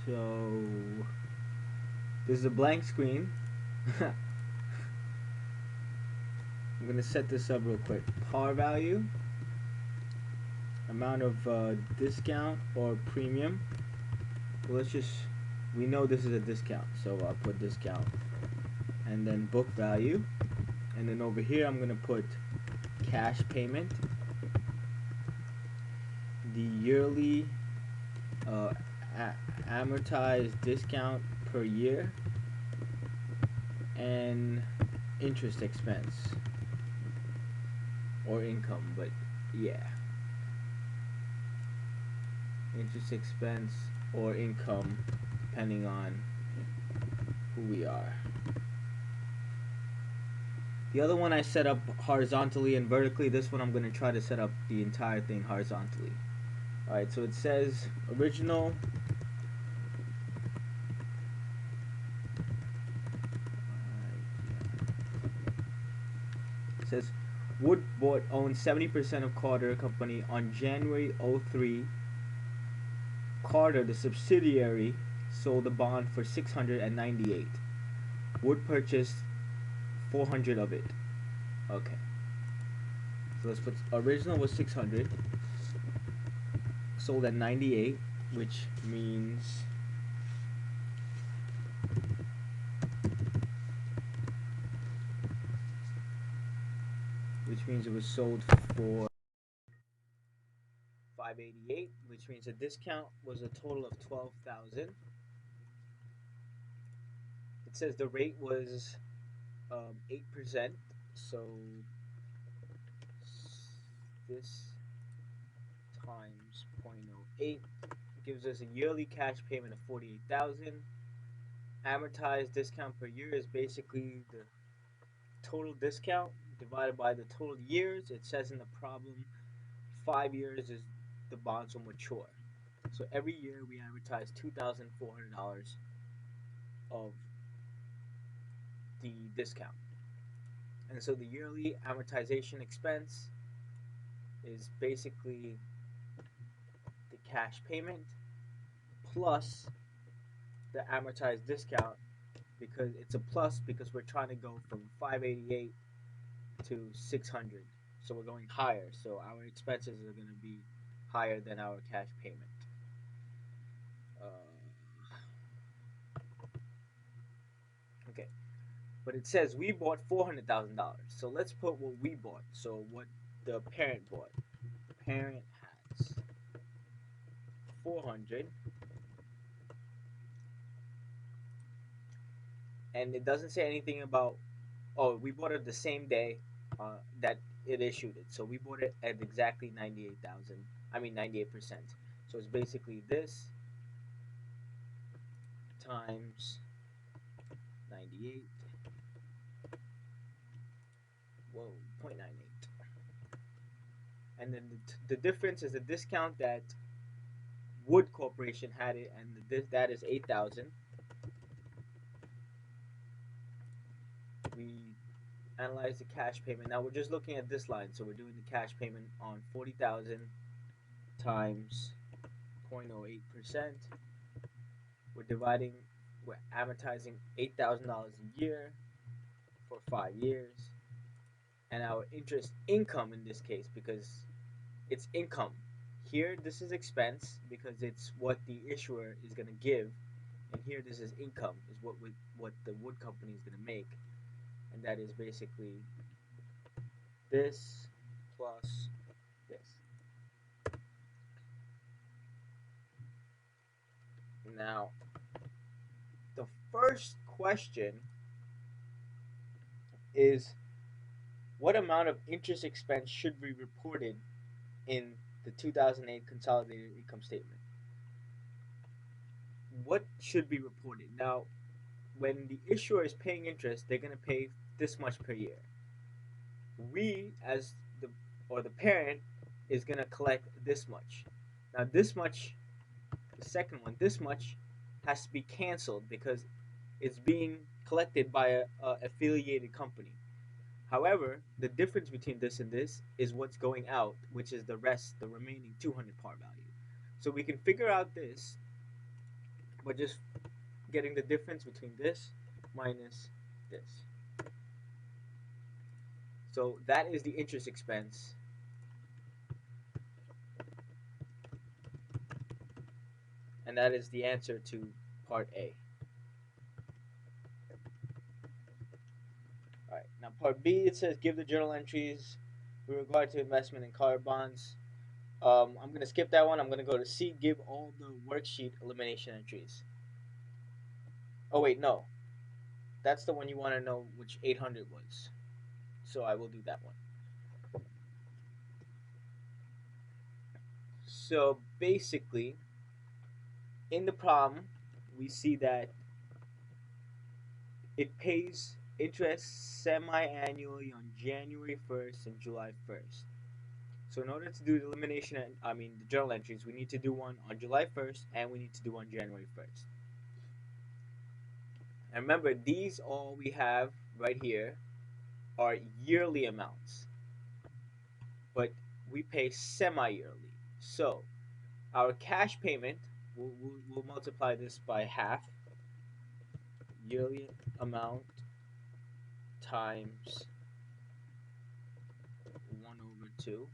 So this is a blank screen. I'm gonna set this up real quick. Par value, amount of discount or premium. Well, we know this is a discount, so I'll put discount. And then book value. And then over here, I'm gonna put cash payment, the yearly uh, amortized discount per year, and interest expense or income, but yeah, interest expense or income depending on who we are. The other one I set up horizontally and vertically. This one I'm going to try to set up the entire thing horizontally. Alright, so it says original. It says Wood bought owns 70% of Carter Company on January 03. Carter, the subsidiary, sold the bond for 698. Wood purchased 400 of it. Okay. So let's put original was 600. Sold at 98, which means it was sold for 588, which means the discount was a total of 12,000. It says the rate was 8%, so this times 0.08 gives us a yearly cash payment of 48,000. Amortized discount per year is basically the total discount divided by the total years. It says in the problem 5 years is the bonds will mature. So every year we amortize $2,400 of the discount. And so the yearly amortization expense is basically the cash payment plus the amortized discount, because it's a plus because we're trying to go from 588 to 600. So we're going higher. So our expenses are going to be higher than our cash payment. Uh, okay. But it says we bought $400,000. So let's put what we bought. So what the parent bought. The parent has 400, and it doesn't say anything about. Oh, we bought it the same day that it issued it. So we bought it at exactly 98,000. I mean 98%. So it's basically this times 98. Whoa, 0.98. And then the difference is the discount that Wood Corporation had it, and that is 8,000. We analyze the cash payment. Now we're just looking at this line, so we're doing the cash payment on 40,000 times 0.08%. We're dividing, we're amortizing $8,000 a year for 5 years, and our interest income in this case, because it's income. Here, this is expense because it's what the issuer is going to give, and here this is income, is what the wood company is going to make, and that is basically this plus this. Now, the first question is what amount of interest expense should be reported in the 2008 consolidated income statement? What should be reported? Now, when the issuer is paying interest, they're going to pay this much per year. We, as the parent, is going to collect this much. Now, this much, the second one, this much has to be canceled because it's being collected by a affiliated company. However, the difference between this and this is what's going out, which is the remaining 200 par value. So we can figure out this but just getting the difference between this minus this. So that is the interest expense, and that is the answer to part A. All right, now part B, it says give the journal entries with regard to investment in car bonds. I'm going to skip that one. I'm going to go to C, give all the worksheet elimination entries. Oh, wait, no. That's the one you want to know which 800 was. So I will do that one. So basically, in the problem, we see that it pays interest semi-annually on January 1st and July 1st. So in order to do the elimination, the journal entries, we need to do one on July 1st and we need to do one January 1st. And remember, these all we have right here are yearly amounts, but we pay semi-yearly. So our cash payment, we'll multiply this by half, yearly amount times 1/2.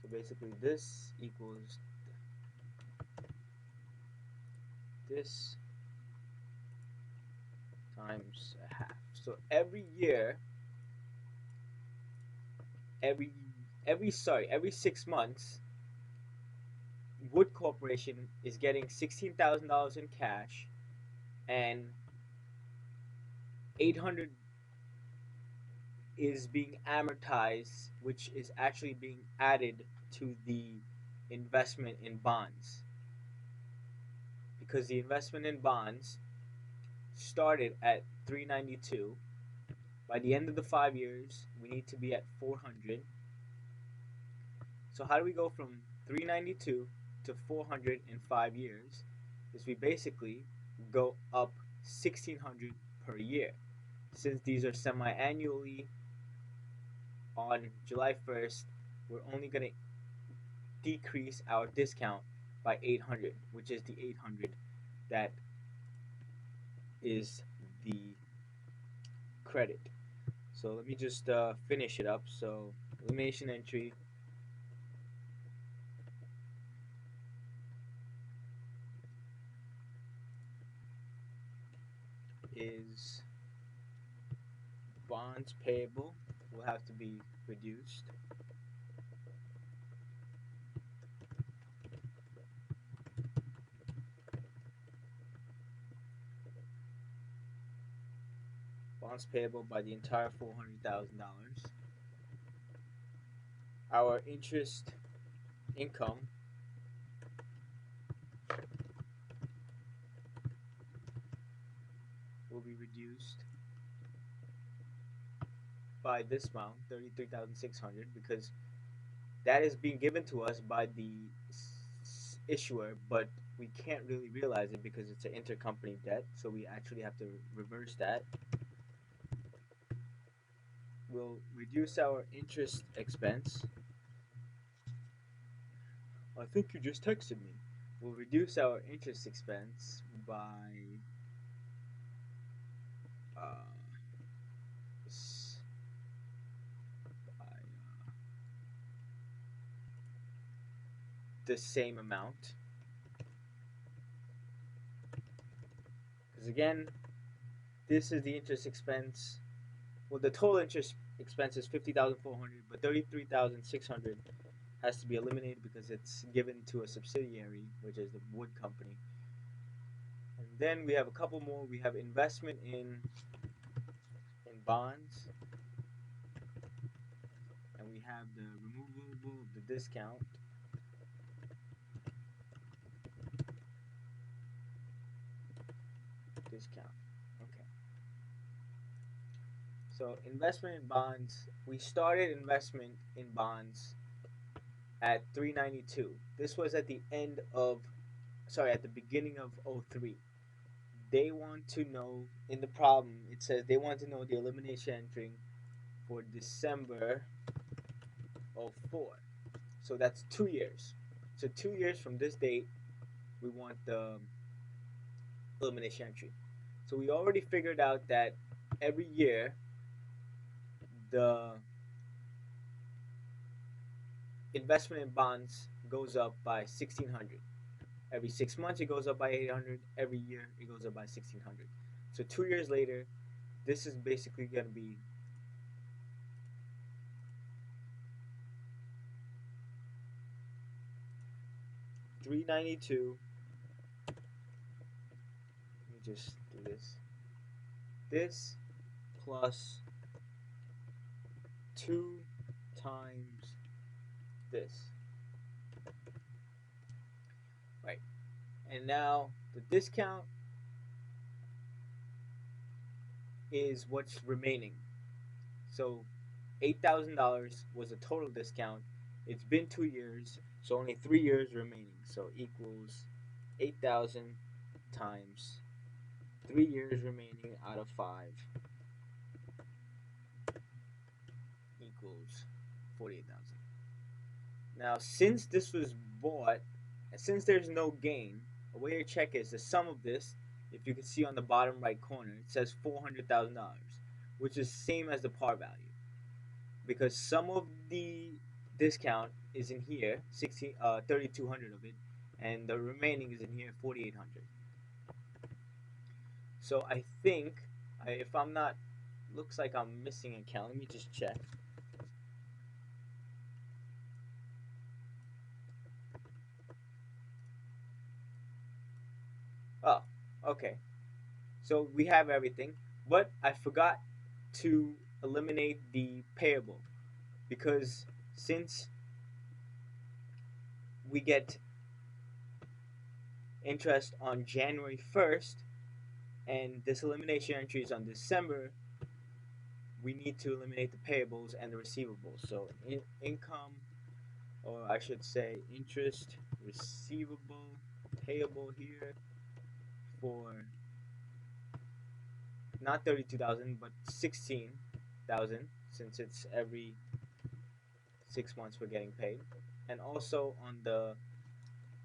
So basically this equals this times a half. So every year, every every 6 months, Wood Corporation is getting $16,000 in cash, and 800 is being amortized, which is actually being added to the investment in bonds. Because the investment in bonds started at 392. By the end of the 5 years, we need to be at 400. So how do we go from 392 to 400 in 5 years? Is we basically go up 1,600 per year. Since these are semi-annually, on July 1st, we're only going to decrease our discount by 800, which is the 800 that is the credit. So let me just finish it up. So elimination entry is bonds payable will have to be reduced. Bonds payable by the entire $400,000. Our interest income will be reduced by this amount, 33,600, because that is being given to us by the issuer, but we can't really realize it because it's an intercompany debt, so we actually have to reverse that. We'll reduce our interest expense. I think you just texted me. We'll reduce our interest expense by uh, the same amount. Because again, this is the interest expense. Well, the total interest expense is 50,400, but 33,600 has to be eliminated because it's given to a subsidiary, which is the wood company. And then we have a couple more. We have investment in bonds, and we have the removable of the discount. Okay. So investment in bonds. We started investment in bonds at 392. This was at the at the beginning of 03. They want to know, in the problem, it says they want to know the elimination entry for December 04. So that's 2 years. So 2 years from this date, we want the elimination entry. So we already figured out that every year the investment in bonds goes up by 1,600. Every 6 months it goes up by 800. Every year it goes up by 1,600. So 2 years later, this is basically going to be 392. Let me just do this. This plus 2 times this. Right. And now the discount is what's remaining. So $8,000 was the total discount. It's been 2 years, so only 3 years remaining. So equals 8,000 times 3 years remaining out of 5 equals 48,000. Now, since this was bought, and since there's no gain, a way to check is the sum of this. If you can see on the bottom right corner, it says $400,000, which is same as the par value, because some of the discount is in here, 3,200 of it, and the remaining is in here, 4,800. So I think, if I'm not, looks like I'm missing a count. Let me just check. Oh, okay. So we have everything, but I forgot to eliminate the payable, because since we get interest on January 1st and this elimination entry is on December, we need to eliminate the payables and the receivables. So income, or I should say interest receivable payable here for not 32,000 but 16,000, since it's every 6 months we're getting paid. And also on the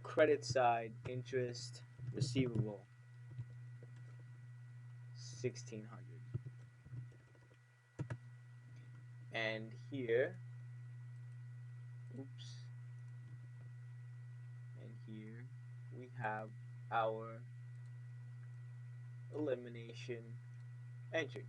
credit side, interest receivable 1,600. And here, oops, and here we have our elimination entry.